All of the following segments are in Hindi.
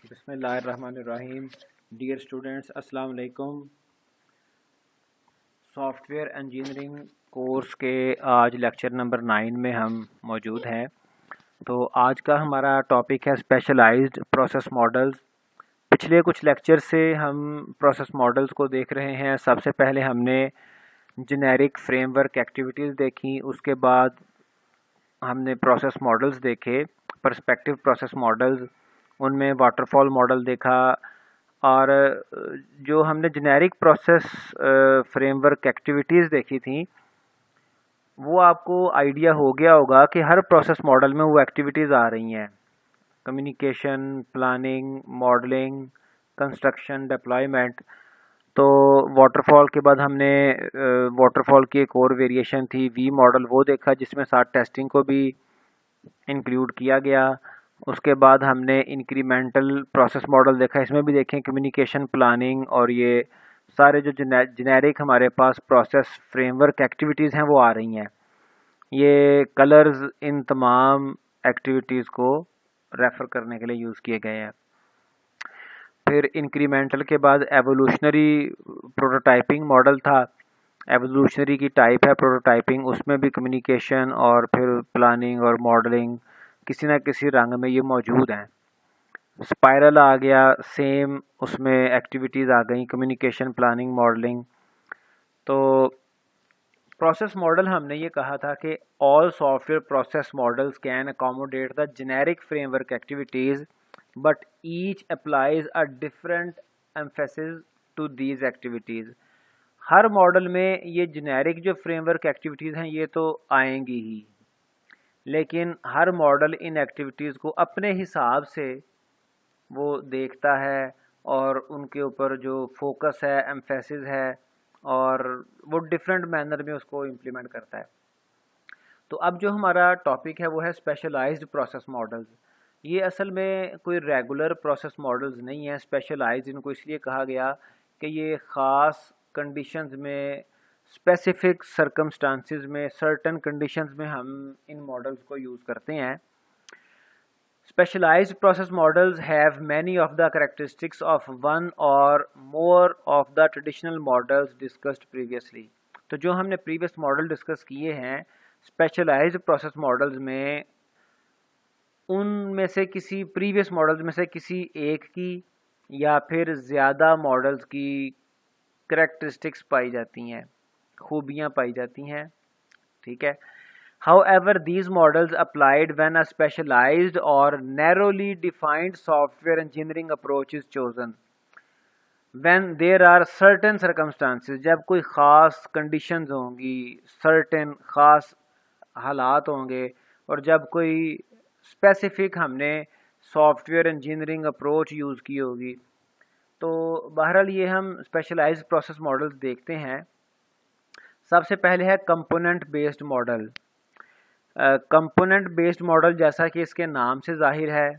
बिस्मिल्लाहिर्रहमानिर्रहीम। डियर स्टूडेंट्स, अस्सलाम वालेकुम। सॉफ्टवेयर इंजीनियरिंग कोर्स के आज लेक्चर नंबर 9 में हम मौजूद हैं। तो आज का हमारा टॉपिक है स्पेशलाइज्ड प्रोसेस मॉडल्स। पिछले कुछ लेक्चर से हम प्रोसेस मॉडल्स को देख रहे हैं। सबसे पहले हमने जेनेरिक फ्रेमवर्क एक्टिविटीज़ देखी, उसके बाद हमने प्रोसेस मॉडल्स देखे, पर्सपेक्टिव प्रोसेस मॉडल्स, उनमें वाटरफॉल मॉडल देखा। और जो हमने जेनेरिक प्रोसेस फ्रेमवर्क एक्टिविटीज़ देखी थी, वो आपको आइडिया हो गया होगा कि हर प्रोसेस मॉडल में वो एक्टिविटीज़ आ रही हैं: communication, planning, modelling, construction, deployment. तो वाटरफॉल के बाद हमने वाटरफॉल की एक और वेरिएशन थी वी मॉडल, वो देखा जिसमें साथ टेस्टिंग को भी इंक्लूड किया गया। उसके बाद हमने इंक्रीमेंटल प्रोसेस मॉडल देखा, इसमें भी देखें कम्युनिकेशन, प्लानिंग और ये सारे जो जेनेरिक हमारे पास प्रोसेस फ्रेमवर्क एक्टिविटीज़ हैं वो आ रही हैं। ये कलर्स इन तमाम एक्टिविटीज़ को रेफ़र करने के लिए यूज़ किए गए हैं। फिर इंक्रीमेंटल के बाद एवोल्यूशनरी प्रोटोटाइपिंग मॉडल था। एवोल्यूशनरी की टाइप है प्रोटोटाइपिंग, उसमें भी कम्युनिकेशन और फिर प्लानिंग और मॉडलिंग किसी न किसी रंग में ये मौजूद हैं। स्पाइरल आ गया, सेम उसमें एक्टिविटीज़ आ गई, कम्युनिकेशन, प्लानिंग, मॉडलिंग। तो प्रोसेस मॉडल हमने ये कहा था कि all software process models can accommodate the generic framework activities but each applies a different emphasis to these activities. हर मॉडल में ये जेनेरिक जो फ्रेमवर्क एक्टिविटीज़ हैं ये तो आएंगी ही, लेकिन हर मॉडल इन एक्टिविटीज़ को अपने हिसाब से वो देखता है और उनके ऊपर जो फोकस है, एम्फेसिस है, और वो डिफरेंट मैनर में उसको इम्प्लीमेंट करता है। तो अब जो हमारा टॉपिक है वो है स्पेशलाइज्ड प्रोसेस मॉडल्स। ये असल में कोई रेगुलर प्रोसेस मॉडल्स नहीं है। स्पेशलाइज्ड इनको इसलिए कहा गया कि ये ख़ास कंडीशंस में, स्पेसिफिक सर्कमस्टांसिस में, सर्टन कंडीशंस में हम इन मॉडल्स को यूज़ करते हैं। Specialized process models have many of the characteristics of one or more of the traditional models discussed previously. तो जो हमने प्रीवियस मॉडल डिस्कस किए हैं स्पेशलाइज्ड प्रोसेस मॉडल्स में, उनमें से किसी प्रीवियस मॉडल्स में से किसी एक की या फिर ज़्यादा मॉडल्स की करेक्टरिस्टिक्स पाई जाती हैं, खूबियाँ पाई जाती हैं। ठीक है। However, these models applied when a specialized or narrowly defined software engineering approach is chosen. When there are certain circumstances, जब कोई ख़ास conditions होंगी, certain ख़ास हालात होंगे, और जब कोई specific हमने सॉफ्टवेयर इंजीनियरिंग अप्रोच यूज़ की होगी। तो बहरहाल ये हम स्पेशलाइज्ड प्रोसेस मॉडल्स देखते हैं। सबसे पहले है component based model. Component based model, जैसा कि इसके नाम से जाहिर है,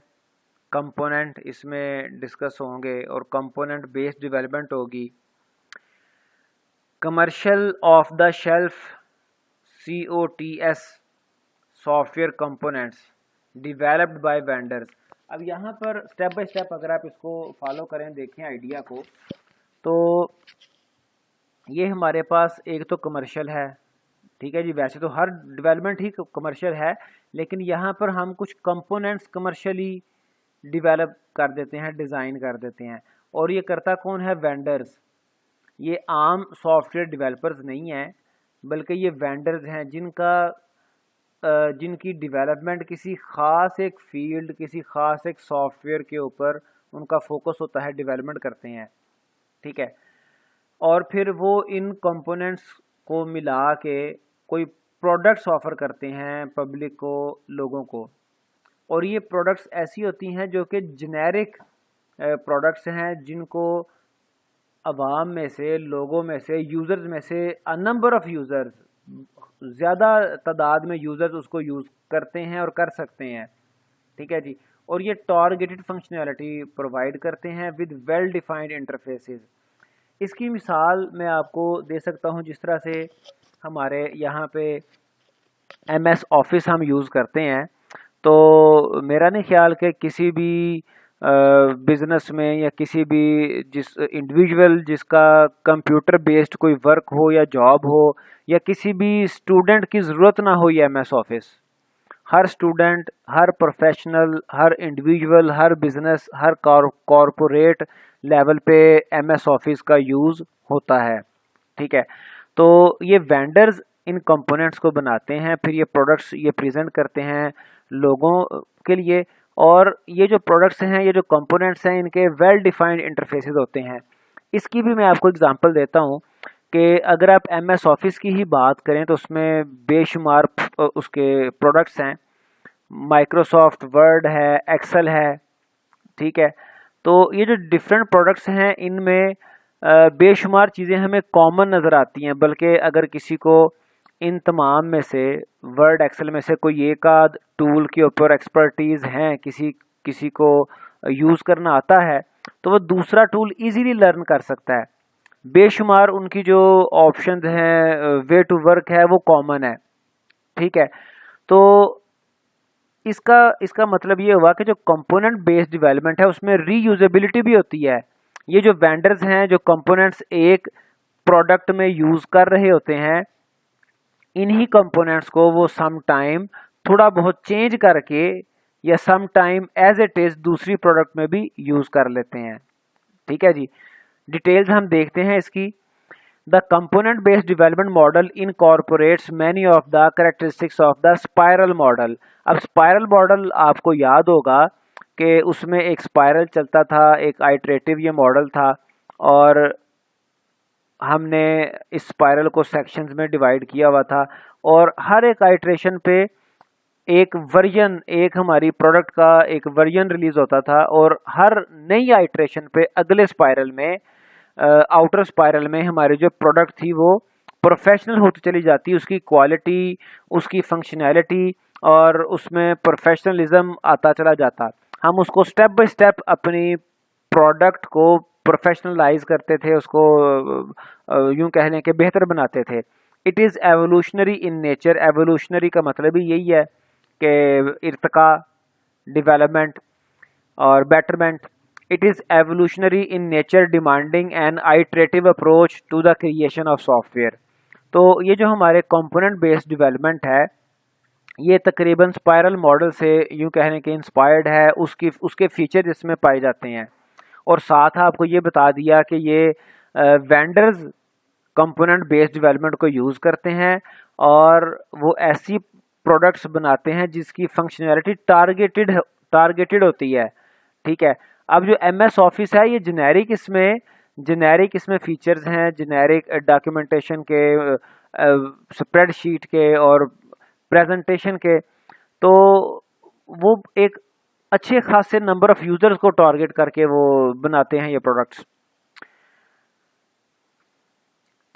कंपोनेंट इसमें डिस्कस होंगे और कंपोनेंट बेस्ड डेवलपमेंट होगी। Commercial of the shelf COTS software components developed by vendors. अब यहाँ पर स्टेप बाय स्टेप अगर आप इसको फॉलो करें, देखें आइडिया को, तो ये हमारे पास एक तो कमर्शियल है। ठीक है जी, वैसे तो हर डेवलपमेंट ही कमर्शियल है, लेकिन यहाँ पर हम कुछ कंपोनेंट्स कमर्शियली डेवलप कर देते हैं, डिज़ाइन कर देते हैं। और ये करता कौन है? वेंडर्स। ये आम सॉफ्टवेयर डेवलपर्स नहीं हैं, बल्कि ये वेंडर्स हैं जिनकी डेवलपमेंट किसी ख़ास एक फील्ड, किसी ख़ास एक सॉफ्टवेयर के ऊपर उनका फोकस होता है, डेवलपमेंट करते हैं। ठीक है। और फिर वो इन कंपोनेंट्स को मिला के कोई प्रोडक्ट्स ऑफ़र करते हैं पब्लिक को, लोगों को। और ये प्रोडक्ट्स ऐसी होती हैं जो कि जेनेरिक प्रोडक्ट्स हैं, जिनको अवाम में से, लोगों में से, यूज़र्स में से अ नंबर ऑफ़ यूज़र्स, ज़्यादा तादाद में यूज़र्स उसको यूज़ करते हैं और कर सकते हैं। ठीक है जी। और ये टारगेटेड फंक्शनैलिटी प्रोवाइड करते हैं विद वेल डिफाइंड इंटरफेसेस। इसकी मिसाल मैं आपको दे सकता हूँ, जिस तरह से हमारे यहाँ पे MS ऑफिस हम यूज़ करते हैं, तो मेरा नहीं ख्याल कि किसी भी बिजनेस में या किसी भी जिस इंडिविजुअल जिसका कंप्यूटर बेस्ड कोई वर्क हो या जॉब हो, या किसी भी स्टूडेंट की ज़रूरत ना हो ये एमएस ऑफिस, हर स्टूडेंट, हर प्रोफेशनल, हर इंडिविजुअल, हर बिजनेस, हर कॉरपोरेट लेवल पे एमएस ऑफिस का यूज़ होता है। ठीक है, तो ये वेंडर्स इन कंपोनेंट्स को बनाते हैं, फिर ये प्रोडक्ट्स ये प्रेजेंट करते हैं लोगों के लिए। और ये जो प्रोडक्ट्स हैं, ये जो कंपोनेंट्स हैं, इनके वेल डिफाइंड इंटरफेसेस होते हैं। इसकी भी मैं आपको एग्जांपल देता हूँ कि अगर आप एमएस ऑफिस की ही बात करें तो उसमें बेशुमार उसके प्रोडक्ट्स हैं। माइक्रोसॉफ्ट वर्ड है, एक्सेल है। ठीक है, तो ये जो डिफरेंट प्रोडक्ट्स हैं इनमें बेशुमार चीज़ें हमें कॉमन नज़र आती हैं, बल्कि अगर किसी को इन तमाम में से, वर्ड एक्सेल में से कोई एक आध टूल के ऊपर एक्सपर्टीज़ हैं, किसी को यूज़ करना आता है, तो वो दूसरा टूल इजीली लर्न कर सकता है। बेशुमार उनकी जो ऑप्शंस हैं, वे टू वर्क है, वो कॉमन है। ठीक है, तो इसका इसका मतलब ये हुआ कि जो कंपोनेंट बेस्ड डेवलपमेंट है उसमें रीयूजेबिलिटी भी होती है। ये जो वेंडर्स हैं जो कंपोनेंट्स एक प्रोडक्ट में यूज़ कर रहे होते हैं, इन्हीं कंपोनेंट्स को वो सम टाइम थोड़ा बहुत चेंज करके या some time as it is दूसरी प्रोडक्ट में भी यूज़ कर लेते हैं। ठीक है जी, डिटेल्स हम देखते हैं इसकी। The component based development model incorporates many of the characteristics of the spiral model. अब स्पाइरल मॉडल आपको याद होगा कि उसमें एक स्पाइरल चलता था, एक आइटरेटिव ये मॉडल था, और हमने इस स्पाइरल को सेक्शंस में डिवाइड किया हुआ था, और हर एक आइटरेशन पे एक वर्जन, एक हमारी प्रोडक्ट का एक वर्जन रिलीज होता था, और हर नई आइटरेशन पे अगले स्पाइरल में, आउटर स्पाइरल में हमारी जो प्रोडक्ट थी वो प्रोफेशनल होती चली जाती, उसकी क्वालिटी, उसकी फंक्शनैलिटी और उसमें प्रोफेशनलिज्म आता चला जाता। हम उसको स्टेप बाय स्टेप अपनी प्रोडक्ट को प्रोफेशनलाइज करते थे, उसको यूं कह लें कि बेहतर बनाते थे। It is evolutionary in nature. Evolutionary का मतलब ही यही है कि इर्तिका, डेवलपमेंट और betterment. It is evolutionary in nature, demanding an iterative approach to the creation of software. तो ये जो हमारे कंपोनेंट बेस्ड डेवलपमेंट है, ये तकरीबन स्पाइरल मॉडल से यूं कहने के इंस्पायर्ड है, उसके फीचर इसमें पाए जाते हैं। और साथ आपको ये बता दिया कि ये वेंडर्स कंपोनेंट बेस्ड डेवलपमेंट को यूज़ करते हैं और वो ऐसी प्रोडक्ट्स बनाते हैं जिसकी फंक्शनैलिटी टारगेटेड होती है। ठीक है, अब जो एमएस ऑफिस है ये जेनेरिक इसमें फीचर्स हैं, जेनेरिक डॉक्यूमेंटेशन के, स्प्रेडशीट के और प्रेजेंटेशन के। तो वो एक अच्छे खासे नंबर ऑफ यूजर्स को टारगेट करके वो बनाते हैं ये प्रोडक्ट्स।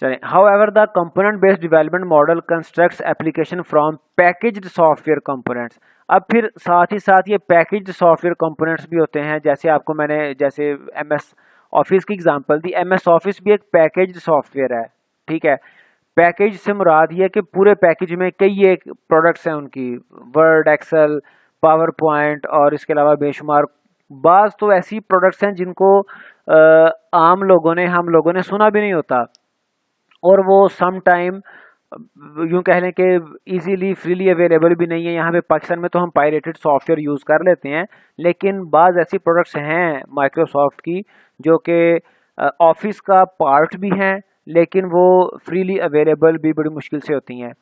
चलें, however the component based development model constructs application from packaged software components. अब फिर साथ ही साथ ये पैकेज्ड सॉफ्टवेयर कंपोनेंट्स भी होते हैं, जैसे आपको मैंने जैसे एमएस ऑफिस की एग्जांपल दी। एमएस ऑफिस भी एक पैकेज्ड सॉफ्टवेयर है। ठीक है, पैकेज से मुराद ये है कि पूरे पैकेज में कई एक प्रोडक्ट्स हैं उनकी, वर्ड, एक्सेल, पावर पॉइंट और इसके अलावा बेशुमार। बाज़ तो ऐसी प्रोडक्ट्स हैं जिनको आम लोगों ने, हम लोगों ने सुना भी नहीं होता, और वो सम टाइम यूँ कह लें कि इजीली फ्रीली अवेलेबल भी नहीं है। यहाँ पे पाकिस्तान में तो हम पायरेटेड सॉफ्टवेयर यूज़ कर लेते हैं, लेकिन बाज़ ऐसी प्रोडक्ट्स हैं माइक्रोसॉफ्ट की जो कि ऑफिस का पार्ट भी हैं, लेकिन वो फ्रीली अवेलेबल भी बड़ी मुश्किल से होती हैं।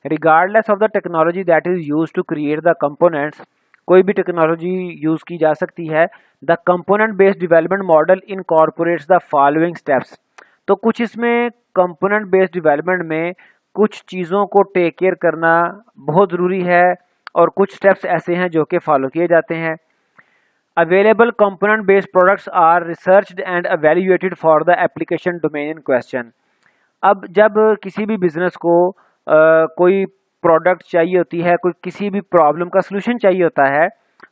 Regardless of the technology that is use to create the components, कोई भी टेक्नोलॉजी यूज़ की जा सकती है। The component based development model incorporates the following steps. तो कुछ इसमें कंपोनेंट बेस्ड डेवलपमेंट में कुछ चीज़ों को टेक केयर करना बहुत ज़रूरी है, और कुछ स्टेप्स ऐसे हैं जो कि फॉलो किए जाते हैं। Available component based products are researched and evaluated for the application domain in question. अब जब किसी भी बिजनेस को कोई प्रोडक्ट चाहिए होती है, कोई किसी भी प्रॉब्लम का सलूशन चाहिए होता है,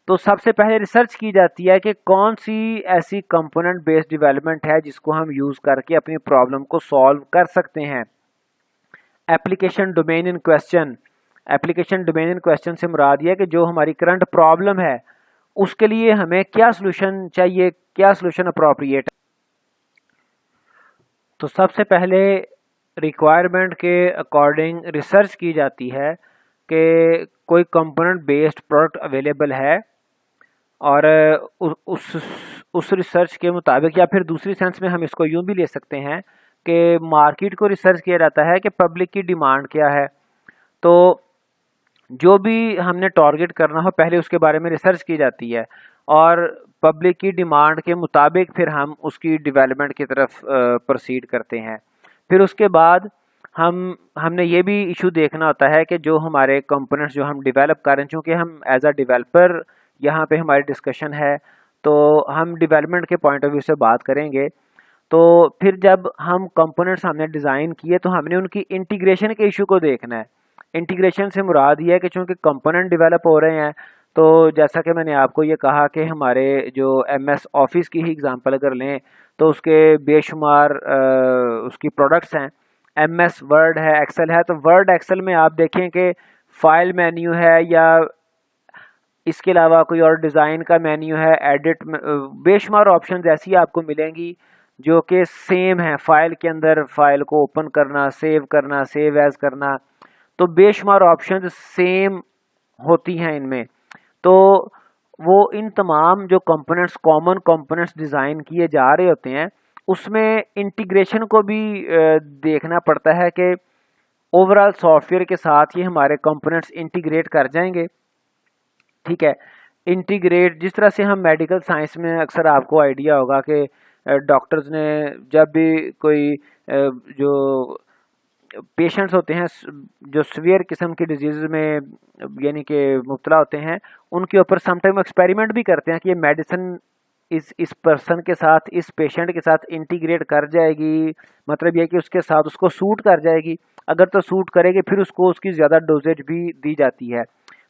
तो सबसे पहले रिसर्च की जाती है कि कौन सी ऐसी कंपोनेंट बेस्ड डेवलपमेंट है जिसको हम यूज़ करके अपनी प्रॉब्लम को सॉल्व कर सकते हैं। Application domain in question. Application domain in question से मुराद ये है कि जो हमारी करंट प्रॉब्लम है उसके लिए हमें क्या सोल्यूशन चाहिए, क्या सोल्यूशन अप्रोप्रिएट। तो सबसे पहले रिक्वायरमेंट के अकॉर्डिंग रिसर्च की जाती है कि कोई कंपोनेंट बेस्ड प्रोडक्ट अवेलेबल है, और उस रिसर्च के मुताबिक, या फिर दूसरी सेंस में हम इसको यूं भी ले सकते हैं कि मार्केट को रिसर्च किया जाता है कि पब्लिक की डिमांड क्या है। तो जो भी हमने टारगेट करना हो पहले उसके बारे में रिसर्च की जाती है, और पब्लिक की डिमांड के मुताबिक फिर हम उसकी डेवलपमेंट की तरफ प्रोसीड करते हैं। फिर उसके बाद हमने ये भी इशू देखना होता है कि जो हमारे कंपोनेंट्स जो हम डेवलप कर रहे हैं, चूँकि हम एज अ डेवलपर यहाँ पे हमारी डिस्कशन है, तो हम डेवलपमेंट के पॉइंट ऑफ व्यू से बात करेंगे। तो फिर जब हम कंपोनेंट्स हमने डिज़ाइन किए तो हमने उनकी इंटीग्रेशन के इशू को देखना है। इंटीग्रेशन से मुराद ये है कि चूँकि कंपोनेंट डेवलप हो रहे हैं, तो जैसा कि मैंने आपको ये कहा कि हमारे जो MS ऑफिस की ही एग्जांपल अगर लें तो उसके बेशुमार उसकी प्रोडक्ट्स हैं। MS वर्ड है, एक्सेल है। तो वर्ड एक्सेल में आप देखें कि फाइल मेन्यू है, या इसके अलावा कोई और डिज़ाइन का मेन्यू है, एडिट, बेशुमार ऑप्शन ऐसी आपको मिलेंगी जो कि सेम है। फाइल के अंदर फाइल को ओपन करना, सेव करना, सेव एज करना, तो बेशुमार ऑप्शन सेम होती हैं इनमें। तो वो इन तमाम जो कंपोनेंट्स, कॉमन कंपोनेंट्स डिज़ाइन किए जा रहे होते हैं, उसमें इंटीग्रेशन को भी देखना पड़ता है कि ओवरऑल सॉफ्टवेयर के साथ ये हमारे कंपोनेंट्स इंटीग्रेट कर जाएंगे। ठीक है, इंटीग्रेट जिस तरह से हम मेडिकल साइंस में अक्सर आपको आइडिया होगा कि डॉक्टर्स ने जब भी कोई जो पेशेंट्स होते हैं जो सीवियर किस्म की डिजीज़ में यानी कि मुब्तला होते हैं, उनके ऊपर समटाइम एक्सपेरिमेंट भी करते हैं कि ये मेडिसिन इस पर्सन के साथ, इस पेशेंट के साथ इंटीग्रेट कर जाएगी, मतलब ये कि उसके साथ उसको सूट कर जाएगी। अगर तो सूट करेगी फिर उसको उसकी ज़्यादा डोजेज भी दी जाती है।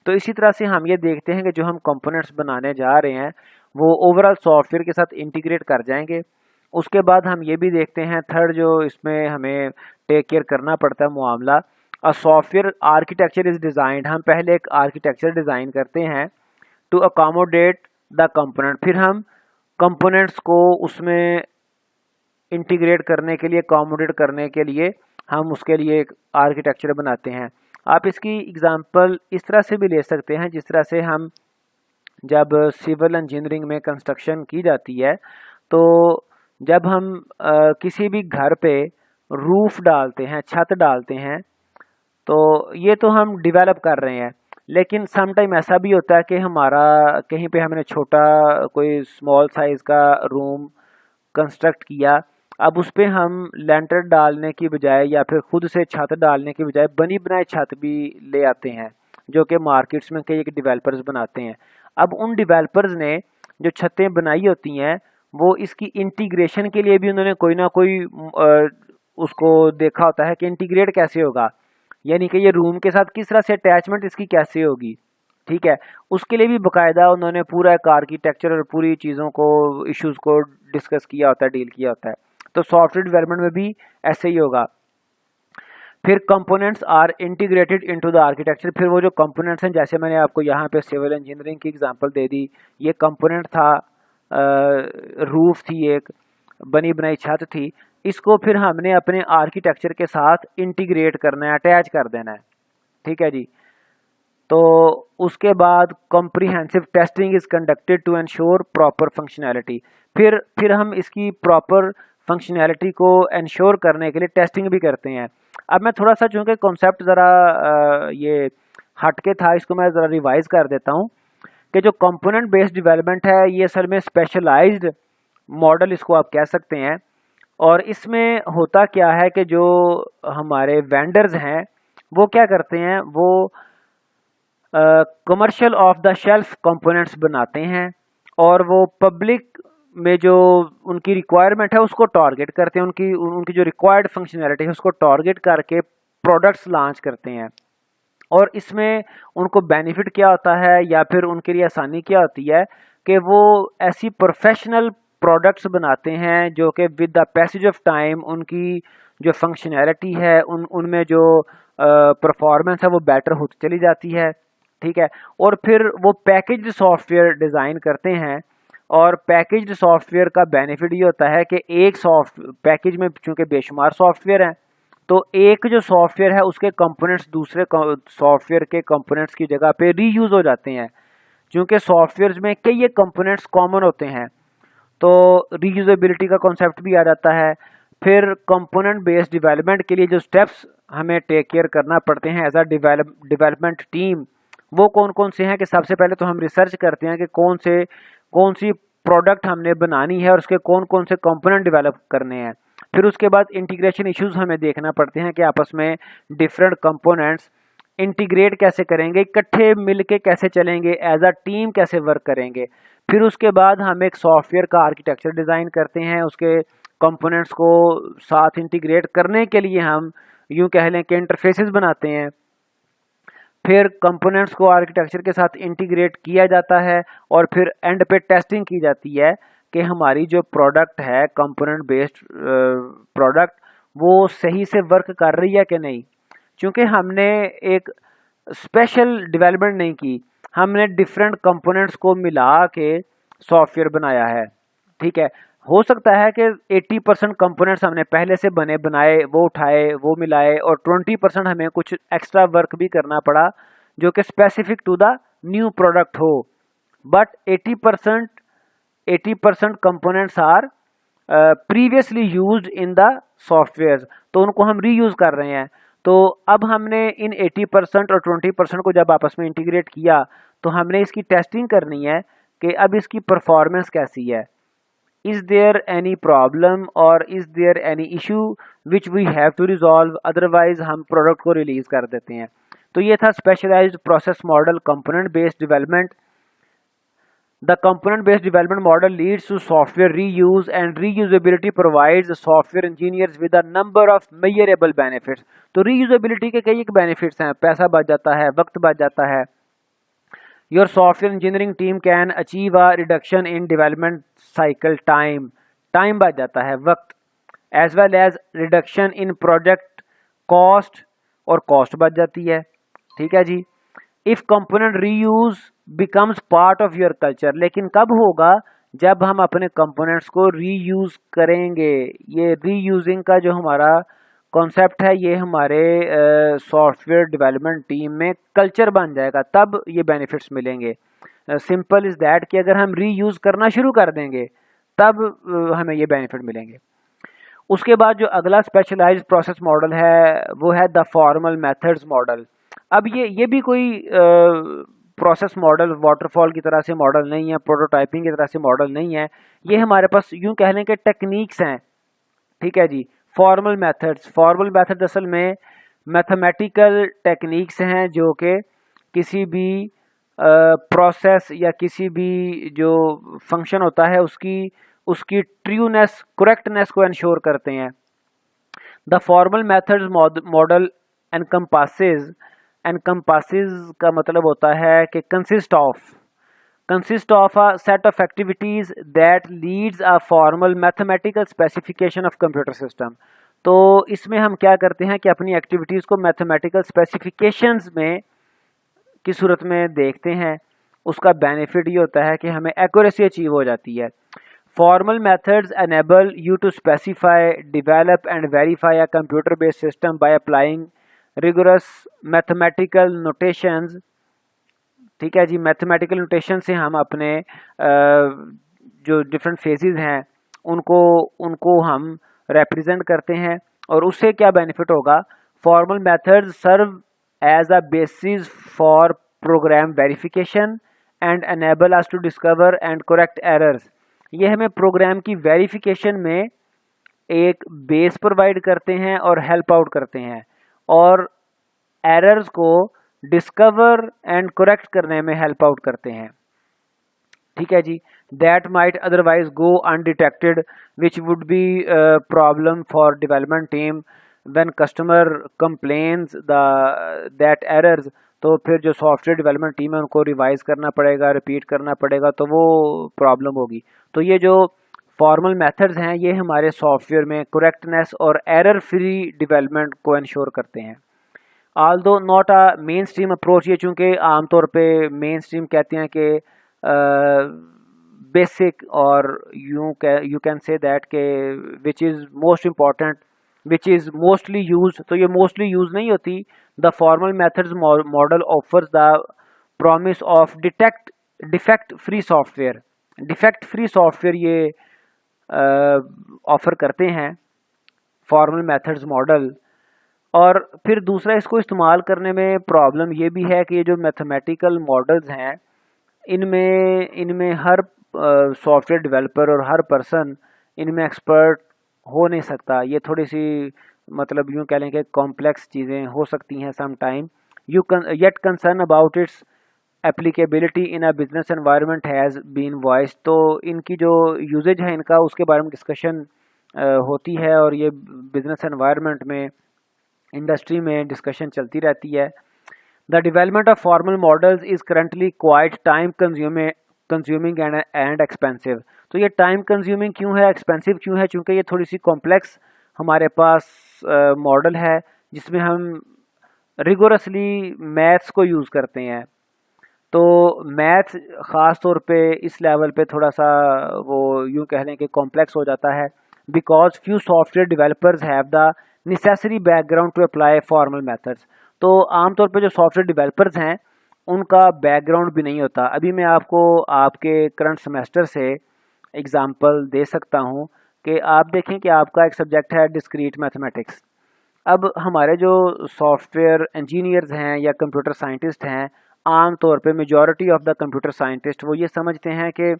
तो इसी तरह से हम ये देखते हैं कि जो हम कंपोनेंट्स बनाने जा रहे हैं वो ओवरऑल सॉफ्टवेयर के साथ इंटीग्रेट कर जाएंगे। उसके बाद हम ये भी देखते हैं, थर्ड जो इसमें हमें टेक केयर करना पड़ता है मामला, a software architecture is designed. हम पहले एक आर्किटेक्चर डिज़ाइन करते हैं टू अकोमोडेट द कंपोनेंट। फिर हम कंपोनेंट्स को उसमें इंटीग्रेट करने के लिए, अकोमोडेट करने के लिए हम उसके लिए एक आर्किटेक्चर बनाते हैं। आप इसकी एग्जांपल इस तरह से भी ले सकते हैं, जिस तरह से हम जब सिविल इंजीनियरिंग में कंस्ट्रक्शन की जाती है, तो जब हम किसी भी घर पे रूफ डालते हैं, छत डालते हैं, तो ये तो हम डेवलप कर रहे हैं। लेकिन सम टाइम ऐसा भी होता है कि हमारा कहीं पे हमने छोटा कोई स्मॉल साइज़ का रूम कंस्ट्रक्ट किया, अब उस पे हम लेंटर डालने की बजाय या फिर खुद से छत डालने की बजाय बनी बनाई छत भी ले आते हैं, जो कि मार्केट्स में कई डेवलपर्स बनाते हैं। अब उन डेवलपर्स ने जो छतें बनाई होती हैं, वो इसकी इंटीग्रेशन के लिए भी उन्होंने कोई ना कोई उसको देखा होता है कि इंटीग्रेट कैसे होगा, यानी कि ये रूम के साथ किस तरह से अटैचमेंट इसकी कैसे होगी। ठीक है, उसके लिए भी बाकायदा उन्होंने पूरा एक आर्किटेक्चर और पूरी चीज़ों को, इश्यूज़ को डिस्कस किया होता है, डील किया होता है। तो सॉफ्टवेयर डेवलपमेंट में भी ऐसे ही होगा। फिर components are integrated into the architecture. फिर वो जो कंपोनेंट्स हैं, जैसे मैंने आपको यहाँ पे सिविल इंजीनियरिंग की एग्जांपल दे दी, ये कंपोनेंट था, रूफ थी, एक बनी बनाई छत थी, इसको फिर हमने अपने आर्किटेक्चर के साथ इंटीग्रेट करना है, अटैच कर देना है। ठीक है जी। तो उसके बाद comprehensive testing is conducted to ensure proper functionality. फिर हम इसकी प्रॉपर फंक्शनैलिटी को एंश्योर करने के लिए टेस्टिंग भी करते हैं। अब मैं थोड़ा सा, चूँकि कॉन्सेप्ट ज़रा ये हटके था, इसको मैं ज़रा रिवाइज कर देता हूँ कि जो कंपोनेंट बेस्ड डेवलपमेंट है, ये असल में स्पेशलाइज्ड मॉडल इसको आप कह सकते हैं। और इसमें होता क्या है कि जो हमारे वेंडर्स हैं वो क्या करते हैं, वो commercial of the shelf components बनाते हैं, और वो पब्लिक में जो उनकी रिक्वायरमेंट है उसको टारगेट करते हैं, उनकी उनकी जो रिक्वायर्ड फंक्शनैलिटी है उसको टारगेट करके प्रोडक्ट्स लॉन्च करते हैं। और इसमें उनको बेनिफिट क्या होता है, या फिर उनके लिए आसानी क्या होती है कि वो ऐसी प्रोफेशनल प्रोडक्ट्स बनाते हैं जो कि with the passage of time उनकी जो फंक्शनैलिटी है, उनमें जो परफॉर्मेंस है वो बेटर होती चली जाती है। ठीक है। और फिर वो पैकेज्ड सॉफ्टवेयर डिज़ाइन करते हैं, और पैकेज्ड सॉफ्टवेयर का बेनिफिट ये होता है कि एक सॉफ्ट पैकेज में चूंकि बेशुमार सॉफ्टवेयर हैं, तो एक जो सॉफ्टवेयर है उसके कंपोनेंट्स दूसरे सॉफ्टवेयर के कंपोनेंट्स की जगह पे रीयूज हो जाते हैं। क्योंकि सॉफ्टवेयर में कई ये कंपोनेंट्स कॉमन होते हैं, तो रीयूजेबिलिटी का कॉन्सेप्ट भी आ जाता है। फिर कंपोनेंट बेस्ड डेवलपमेंट के लिए जो स्टेप्स हमें टेक केयर करना पड़ते हैं एज अ डेवलपमेंट टीम, वो कौन कौन से हैं कि सबसे पहले तो हम रिसर्च करते हैं कि कौन सी प्रोडक्ट हमने बनानी है और उसके कौन कौन से कंपोनेंट डेवलप करने हैं। फिर उसके बाद इंटीग्रेशन इश्यूज हमें देखना पड़ते हैं कि आपस में डिफरेंट कंपोनेंट्स इंटीग्रेट कैसे करेंगे, इकट्ठे मिलके कैसे चलेंगे, एज अ टीम कैसे वर्क करेंगे। फिर उसके बाद हम एक सॉफ्टवेयर का आर्किटेक्चर डिज़ाइन करते हैं, उसके कंपोनेंट्स को साथ इंटीग्रेट करने के लिए हम यूं कह लें कि इंटरफेसेस बनाते हैं। फिर कंपोनेंट्स को आर्किटेक्चर के साथ इंटीग्रेट किया जाता है, और फिर एंड पे टेस्टिंग की जाती है कि हमारी जो प्रोडक्ट है कंपोनेंट बेस्ड प्रोडक्ट, वो सही से वर्क कर रही है कि नहीं। क्योंकि हमने एक स्पेशल डेवलपमेंट नहीं की, हमने डिफरेंट कंपोनेंट्स को मिला के सॉफ्टवेयर बनाया है। ठीक है, हो सकता है कि 80% कंपोनेंट्स हमने पहले से बनाए, वो उठाए, वो मिलाए, और 20% हमें कुछ एक्स्ट्रा वर्क भी करना पड़ा जो कि specific to the new product हो। But 80% components are previously used in the software, तो उनको हम रीयूज कर रहे हैं। तो अब हमने इन 80% और 20% को जब आपस में इंटीग्रेट किया, तो हमने इसकी टेस्टिंग करनी है कि अब इसकी परफॉर्मेंस कैसी है, इज देयर एनी प्रॉब्लम और is there any issue which we have to resolve, otherwise हम प्रोडक्ट को रिलीज कर देते हैं। तो ये था specialised process model component based development. The component-based development model leads to software reuse, and reusability provides the software engineers with a number of measurable benefits. तो reusability के कई एक benefits हैं, पैसा बच जाता है, वक्त बच जाता है। Your software engineering team can achieve a reduction in development cycle time, time बच जाता है, वक्त, as well as reduction in project cost, और cost बच जाती है। ठीक है जी। If component reuse becomes part of your culture, लेकिन कब होगा, जब हम अपने कंपोनेंट्स को रीयूज करेंगे। ये रीयूजिंग का जो हमारा कॉन्सेप्ट है, ये हमारे सॉफ्टवेयर डेवलपमेंट टीम में कल्चर बन जाएगा, तब ये बेनिफिट्स मिलेंगे। सिंपल इज दैट कि अगर हम रीयूज करना शुरू कर देंगे तब हमें ये बेनिफिट मिलेंगे। उसके बाद जो अगला स्पेशलाइज्ड प्रोसेस मॉडल है वो है द फॉर्मल मेथड्स मॉडल। अब ये भी कोई प्रोसेस मॉडल वाटरफॉल की तरह से मॉडल नहीं है, प्रोटोटाइपिंग की तरह से मॉडल नहीं है। ये हमारे पास यूं कह लें कि टेक्निक्स हैं। ठीक है जी। फॉर्मल मेथड्स असल में मैथमेटिकल टेक्निक्स हैं जो कि किसी भी प्रोसेस या किसी भी जो फंक्शन होता है उसकी ट्रूनेस, करेक्टनेस को इंश्योर करते हैं। The formal methods model encompasses का मतलब होता है कि consist of a set of activities that leads a formal mathematical specification of computer system. तो इसमें हम क्या करते हैं कि अपनी एक्टिविटीज को मैथमेटिकल स्पेसिफिकेशंस में की सूरत में देखते हैं। उसका बेनिफिट ये होता है कि हमें एक्यूरेसी अचीव हो जाती है। Formal methods enable you to specify, develop and verify a computer based system by applying rigorous mathematical notations. ठीक है जी। मैथमेटिकल नोटेशन से हम अपने जो डिफरेंट फेजेस हैं उनको हम रिप्रेजेंट करते हैं, और उससे क्या बेनिफिट होगा। Formal methods serve as a basis for program verification and enable us to discover and correct errors. ये हमें प्रोग्राम की वेरिफिकेशन में एक बेस प्रोवाइड करते हैं और हेल्प आउट करते हैं, और एरर्स को डिस्कवर एंड करेक्ट करने में हेल्प आउट करते हैं। ठीक है जी। That might otherwise go undetected which would be problem for development team when customer complains that errors. तो फिर जो सॉफ्टवेयर डेवलपमेंट टीम है उनको रिवाइज करना पड़ेगा, रिपीट करना पड़ेगा, तो वो प्रॉब्लम होगी। तो ये जो फॉर्मल मेथड्स हैं ये हमारे सॉफ्टवेयर में करेक्टनेस और एरर फ्री डेवलपमेंट को इंश्योर करते हैं। although not a mainstream approach, ये चूँकि आमतौर पे mainstream कहते हैं कि बेसिक और यू कैन से दैट के which is most important, which is mostly use, तो ये मोस्टली यूज नहीं होती। The formal methods model offers the promise of defect free software, defect free software ये ऑफर करते हैं फॉर्मल मेथड्स मॉडल। और फिर दूसरा, इसको इस्तेमाल करने में प्रॉब्लम ये भी है कि ये जो मैथमेटिकल मॉडल्स हैं इनमें इनमें हर सॉफ्टवेयर डेवलपर और हर पर्सन इनमें एक्सपर्ट हो नहीं सकता। ये थोड़ी सी मतलब यूँ कह लें कि कॉम्प्लेक्स चीज़ें हो सकती हैं some time. You yet concern about its applicability in a business environment has been voice. तो इनकी जो यूजेज है इनका उसके बारे में डिस्कशन होती है और ये बिजनेस एनवायरनमेंट में इंडस्ट्री में डिस्कशन चलती रहती है। The development of formal models is currently quiet time consuming and expensive. तो ये टाइम कंज्यूमिंग क्यों है, एक्सपेंसिव क्यों है? चूँकि ये थोड़ी सी कॉम्प्लेक्स हमारे पास मॉडल है जिसमें हम रिगोरसली मैथ्स को यूज़ करते हैं। तो मैथ्स ख़ास तौर पे इस लेवल पे थोड़ा सा वो यूँ कह लें कि कॉम्प्लेक्स हो जाता है, because few software developers have the necessary background to apply formal methods. तो आमतौर पे जो सॉफ्टवेयर डेवलपर्स हैं उनका बैकग्राउंड भी नहीं होता। अभी मैं आपको आपके करंट सेमेस्टर से एग्ज़ाम्पल दे सकता हूँ कि आप देखें कि आपका एक सब्जेक्ट है डिस्क्रीट मैथमेटिक्स। अब हमारे जो सॉफ्टवेयर इंजीनियर्स हैं या कंप्यूटर साइंटिस्ट हैं, आम तौर पे majority of the computer scientist वो ये समझते हैं कि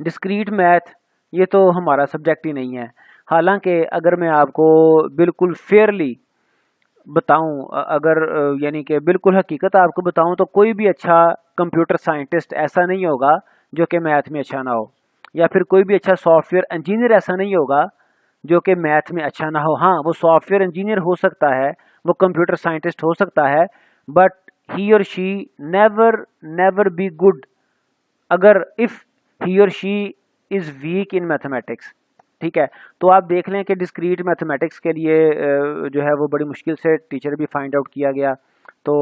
डिस्क्रीट मैथ ये तो हमारा सब्जेक्ट ही नहीं है। हालांकि अगर मैं आपको बिल्कुल फेयरली बताऊं, अगर यानी कि बिल्कुल हकीकत आपको बताऊं, तो कोई भी अच्छा कंप्यूटर साइंटिस्ट ऐसा नहीं होगा जो कि मैथ में अच्छा ना हो, या फिर कोई भी अच्छा सॉफ्टवेयर इंजीनियर ऐसा नहीं होगा जो कि मैथ में अच्छा ना हो। हाँ, वो सॉफ्टवेयर इंजीनियर हो सकता है, वो कंप्यूटर साइंटिस्ट हो सकता है, बट ही और she never never be good अगर इफ़ ही और she is week in mathematics. ठीक है, तो आप देख लें कि डिस्क्रीट मैथमेटिक्स के लिए जो है वो बड़ी मुश्किल से टीचर भी फाइंड आउट किया गया। तो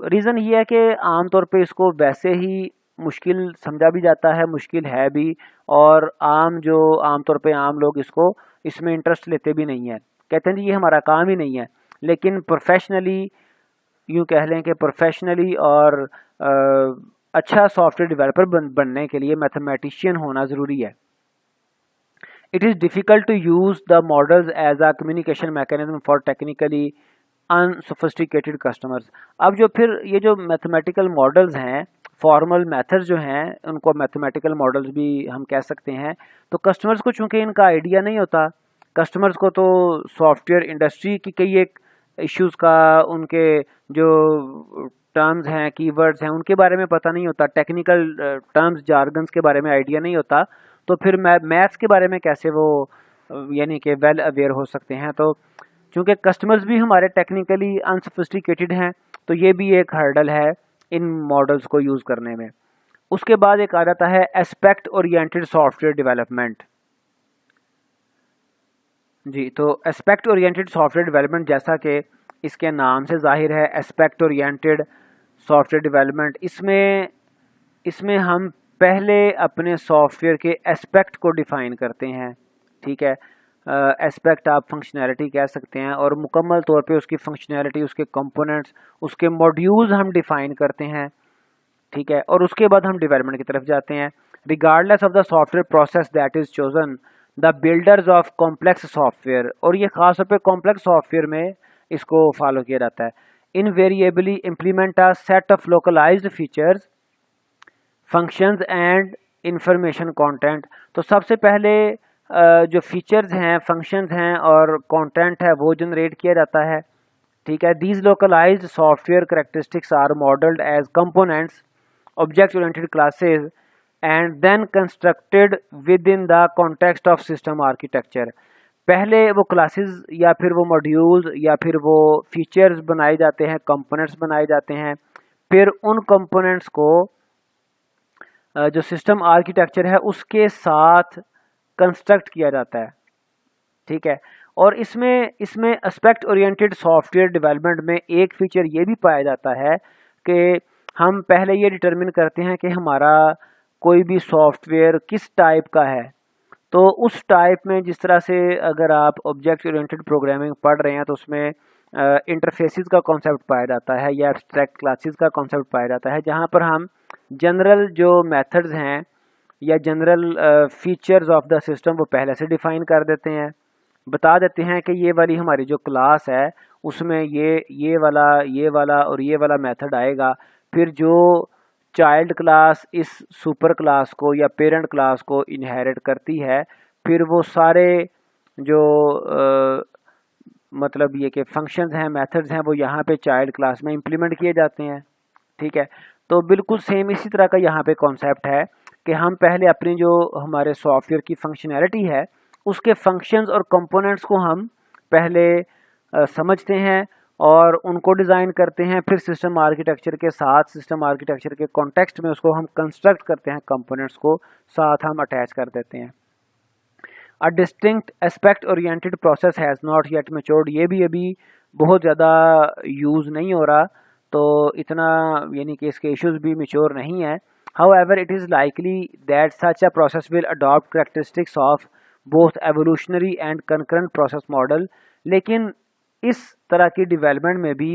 रीज़न ये है कि आमतौर पे इसको वैसे ही मुश्किल समझा भी जाता है, मुश्किल है भी, और आमतौर पे आम लोग इसमें इंटरेस्ट लेते भी नहीं है, कहते हैं जी ये हमारा काम ही नहीं है। लेकिन प्रोफेशनली यूँ कह लें कि प्रोफेशनली और अच्छा सॉफ्टवेयर डेवलपर बनने के लिए मैथमेटिशियन होना ज़रूरी है। It is difficult to use the models as a communication mechanism for technically unsophisticated customers. अब ये जो मैथमेटिकल मॉडल्स हैं, फॉर्मल मेथड्स जो हैं, उनको मैथमेटिकल मॉडल्स भी हम कह सकते हैं। तो कस्टमर्स को चूँकि इनका आइडिया नहीं होता, कस्टमर्स को तो सॉफ्टवेयर इंडस्ट्री की कई एक इश्यूज़ का, उनके जो टर्म्स हैं, कीवर्ड्स हैं, उनके बारे में पता नहीं होता, टेक्निकल टर्म्स जार्गन्स के बारे में आइडिया नहीं होता, तो फिर मैथ्स के बारे में कैसे वो यानी कि वेल अवेयर हो सकते हैं। तो चूँकि कस्टमर्स भी हमारे टेक्निकली अनसोफिस्टिकेटेड हैं, तो ये भी एक हर्डल है इन मॉडल्स को यूज़ करने में। उसके बाद एक आ जाता है एस्पेक्ट ओरिएंटेड सॉफ्टवेयर डेवलपमेंट। जी, तो एस्पेक्ट ओरिएंटेड सॉफ्टवेयर डेवलपमेंट, जैसा कि इसके नाम से जाहिर है, एस्पेक्ट ओरिएंटेड सॉफ्टवेयर डेवलपमेंट, इसमें हम पहले अपने सॉफ्टवेयर के एस्पेक्ट को डिफ़ाइन करते हैं। ठीक है, एस्पेक्ट आप फंक्शनैलिटी कह सकते हैं, और मुकम्मल तौर पे उसकी फंक्शनैलिटी, उसके कंपोनेंट्स, उसके मॉड्यूल्स हम डिफ़ाइन करते हैं। ठीक है, और उसके बाद हम डेवलपमेंट की तरफ जाते हैं। Regardless of the software process that is chosen the builders of complex software, और ये खास तौर पे कॉम्प्लेक्स सॉफ्टवेयर में इसको फॉलो किया जाता है। Invariably implement a set of localised features, functions and information content. तो सबसे पहले जो फीचर्स हैं, फंक्शंस हैं और कंटेंट है वो जनरेट किया जाता है। ठीक है, these localised software characteristics are modelled as components, object oriented classes and then constructed within the context of system architecture. पहले वो क्लासेस या फिर वो मॉड्यूल्स या फिर वो फीचर्स बनाए जाते हैं, कंपोनेंट्स बनाए जाते हैं, फिर उन कंपोनेंट्स को जो सिस्टम आर्किटेक्चर है उसके साथ कंस्ट्रक्ट किया जाता है। ठीक है, और इसमें इसमें एस्पेक्ट ओरिएंटेड सॉफ्टवेयर डेवलपमेंट में एक फीचर ये भी पाया जाता है कि हम पहले ये डिटरमिन करते हैं कि हमारा कोई भी सॉफ्टवेयर किस टाइप का है। तो उस टाइप में, जिस तरह से अगर आप ऑब्जेक्ट ओरिएंटेड प्रोग्रामिंग पढ़ रहे हैं तो उसमें इंटरफेसेस का कॉन्सेप्ट पाया जाता है या एब्स्ट्रैक्ट क्लासेस का कॉन्सेप्ट पाया जाता है, जहाँ पर हम जनरल जो मेथड्स हैं या general features of the system वो पहले से डिफाइन कर देते हैं, बता देते हैं कि ये वाली हमारी जो क्लास है उसमें ये वाला और ये वाला मेथड आएगा। फिर जो चाइल्ड क्लास इस सुपर क्लास को या पेरेंट क्लास को इनहेरिट करती है, फिर वो सारे जो मतलब ये कि फंक्शंस हैं, मेथड्स हैं, वो यहाँ पे चाइल्ड क्लास में इम्प्लीमेंट किए जाते हैं। ठीक है, तो बिल्कुल सेम इसी तरह का यहाँ पे कॉन्सेप्ट है कि हम पहले अपनी जो हमारे सॉफ्टवेयर की फंक्शनैलिटी है उसके फंक्शंस और कंपोनेंट्स को हम पहले समझते हैं और उनको डिज़ाइन करते हैं, फिर सिस्टम आर्किटेक्चर के साथ, सिस्टम आर्किटेक्चर के कॉन्टेक्स्ट में उसको हम कंस्ट्रक्ट करते हैं, कंपोनेंट्स को साथ हम अटैच कर देते हैं। A distinct aspect oriented process has not yet matured, ये भी अभी बहुत ज़्यादा यूज़ नहीं हो रहा, तो इतना यानी कि इसके इश्यूज भी मैच्योर नहीं है। However, it is likely that such a process will adopt characteristics of both evolutionary and concurrent process model। लेकिन इस तरह की डेवलपमेंट में भी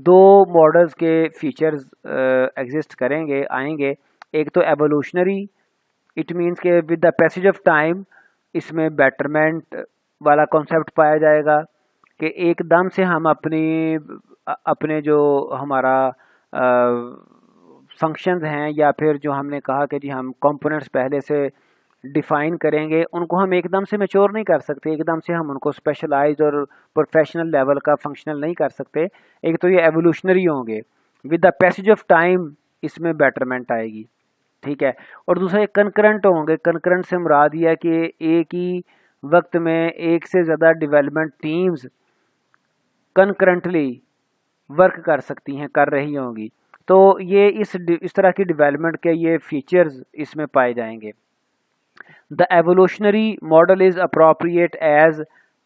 दो मॉडल्स के फीचर्स एग्जिस्ट करेंगे, आएंगे। एक तो एवोल्यूशनरी, इट मीन्स के with the passage of time इसमें बेटरमेंट वाला कॉन्सेप्ट पाया जाएगा कि एकदम से हम अपने जो हमारा फंक्शंस हैं या फिर जो हमने कहा कि जी हम कंपोनेंट्स पहले से डिफ़ाइन करेंगे, उनको हम एकदम से मैच्योर नहीं कर सकते, एकदम से हम उनको स्पेशलाइज्ड और प्रोफेशनल लेवल का फंक्शनल नहीं कर सकते। एक तो ये एवोल्यूशनरी होंगे, with the passage of time इसमें बेटरमेंट आएगी। ठीक है, और दूसरा ये कंकरेंट होंगे। कंकरेंट से मुराद यह है कि एक ही वक्त में एक से ज़्यादा डेवलपमेंट टीम्स कंकरेंटली वर्क कर सकती हैं, कर रही होंगी। तो ये इस तरह की डेवलपमेंट के ये फीचर्स इसमें पाए जाएंगे। The evolutionary model is appropriate as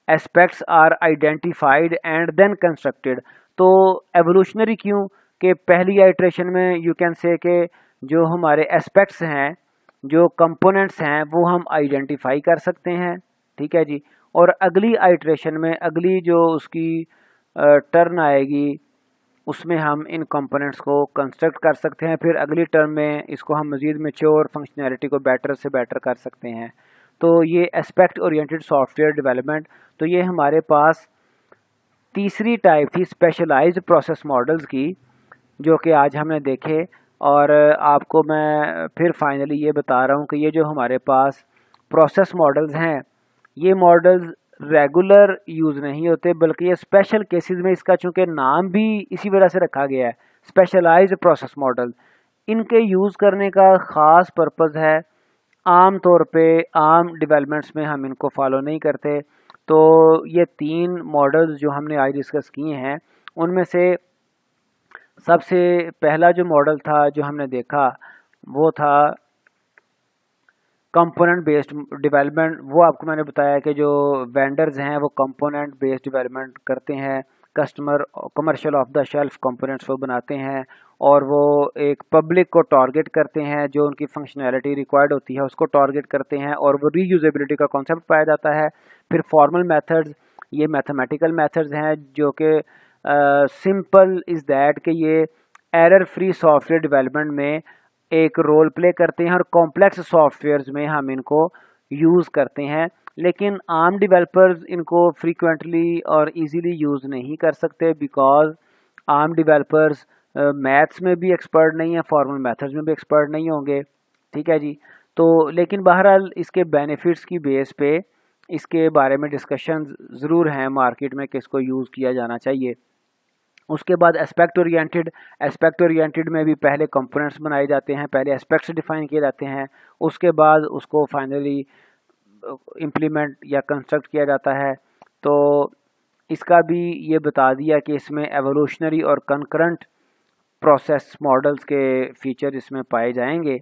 aspects are identified and then constructed. तो एवोल्यूशनरी क्यों कि पहली आइट्रेशन में यू कैन से कि जो हमारे एस्पेक्ट्स हैं, जो कंपोनेंट्स हैं, वो हम आइडेंटिफाई कर सकते हैं। ठीक है जी, और अगली आइट्रेशन में अगली जो उसकी टर्न आएगी उसमें हम इन कंपोनेंट्स को कंस्ट्रक्ट कर सकते हैं, फिर अगली टर्म में इसको हम मज़ीद मैच्योर फंक्शनैलिटी को बेटर से बेटर कर सकते हैं। तो ये एस्पेक्ट ओरिएंटेड सॉफ्टवेयर डेवलपमेंट, तो ये हमारे पास तीसरी टाइप थी स्पेशलाइज्ड प्रोसेस मॉडल्स की, जो कि आज हमने देखे। और आपको मैं फिर फाइनली ये बता रहा हूँ कि ये जो हमारे पास प्रोसेस मॉडल्स हैं, ये मॉडल्स रेगुलर यूज़ नहीं होते, बल्कि ये स्पेशल केसेस में, इसका चूँकि नाम भी इसी वजह से रखा गया है स्पेशलाइज्ड प्रोसेस मॉडल, इनके यूज़ करने का ख़ास पर्पज़ है। आम तौर पे आम डेवलपमेंट्स में हम इनको फॉलो नहीं करते। तो ये तीन मॉडल्स जो हमने आज डिस्कस किए हैं, उनमें से सबसे पहला जो मॉडल था जो हमने देखा वो था कंपोनेंट बेस्ड डेवलपमेंट। वो आपको मैंने बताया कि जो वेंडर्स हैं वो कंपोनेंट बेस्ड डेवलपमेंट करते हैं, commercial of the shelf components वो बनाते हैं और वो एक पब्लिक को टारगेट करते हैं, जो उनकी फंक्शनैलिटी रिक्वायर्ड होती है उसको टारगेट करते हैं, और वो रीयूजेबिलिटी का कॉन्सेप्ट पाया जाता है। फिर फॉर्मल मेथड्स, ये मैथमेटिकल मेथड्स हैं जो कि सिंपल इज़ दैट कि ये एरर फ्री सॉफ्टवेयर डेवलपमेंट में एक रोल प्ले करते हैं, और कॉम्प्लेक्स सॉफ्टवेयर्स में हम इनको यूज़ करते हैं। लेकिन आम डेवलपर्स इनको फ्रीक्वेंटली और इजीली यूज़ नहीं कर सकते, बिकॉज आम डेवलपर्स मैथ्स में भी एक्सपर्ट नहीं है, फॉर्मल मेथड्स में भी एक्सपर्ट नहीं होंगे। ठीक है जी, तो लेकिन बहरहाल इसके बेनिफिट्स की बेस पे इसके बारे में डिस्कशन ज़रूर हैं मार्केट में कि इसको यूज़ किया जाना चाहिए। उसके बाद एस्पेक्ट ओरिएंटेड में भी पहले कंपोनेंट्स बनाए जाते हैं, पहले एस्पेक्ट्स डिफाइन किए जाते हैं, उसके बाद उसको फाइनली इम्प्लीमेंट या कंस्ट्रक्ट किया जाता है। तो इसका भी ये बता दिया कि इसमें एवोल्यूशनरी और कंकरेंट प्रोसेस मॉडल्स के फीचर इसमें पाए जाएंगे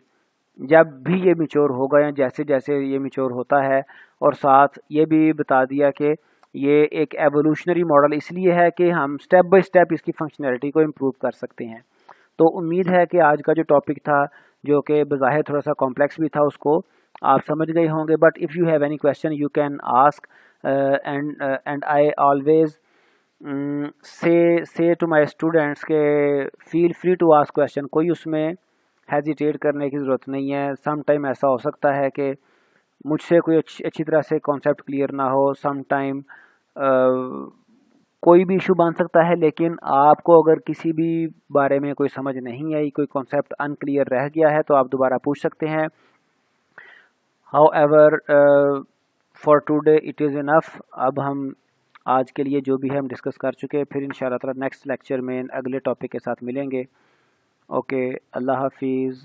जब भी ये मैच्योर होगा या जैसे जैसे ये मैच्योर होता है। और साथ ये भी बता दिया कि ये एक एवोल्यूशनरी मॉडल इसलिए है कि हम स्टेप बाय स्टेप इसकी फंक्शनैलिटी को इम्प्रूव कर सकते हैं। तो उम्मीद है कि आज का जो टॉपिक था, जो कि बज़ाहिर थोड़ा सा कॉम्प्लेक्स भी था, उसको आप समझ गए होंगे। But if you have any question you can ask, and I always say to my students के feel free to ask question. कोई उसमें हेजिटेट करने की ज़रूरत नहीं है। सम टाइम ऐसा हो सकता है कि मुझसे कोई अच्छी तरह से कॉन्सेप्ट क्लियर ना हो, सम टाइम कोई भी इशू बन सकता है। लेकिन आपको अगर किसी भी बारे में कोई समझ नहीं आई, कोई कॉन्सेप्ट अनक्लियर रह गया है, तो आप दोबारा पूछ सकते हैं। However for today it is enough. अब हम आज के लिए जो भी है हम डिस्कस कर चुके हैं। फिर इंशाल्लाह ताला नेक्स्ट लेक्चर में अगले टॉपिक के साथ मिलेंगे। ओके, अल्लाह हाफिज़।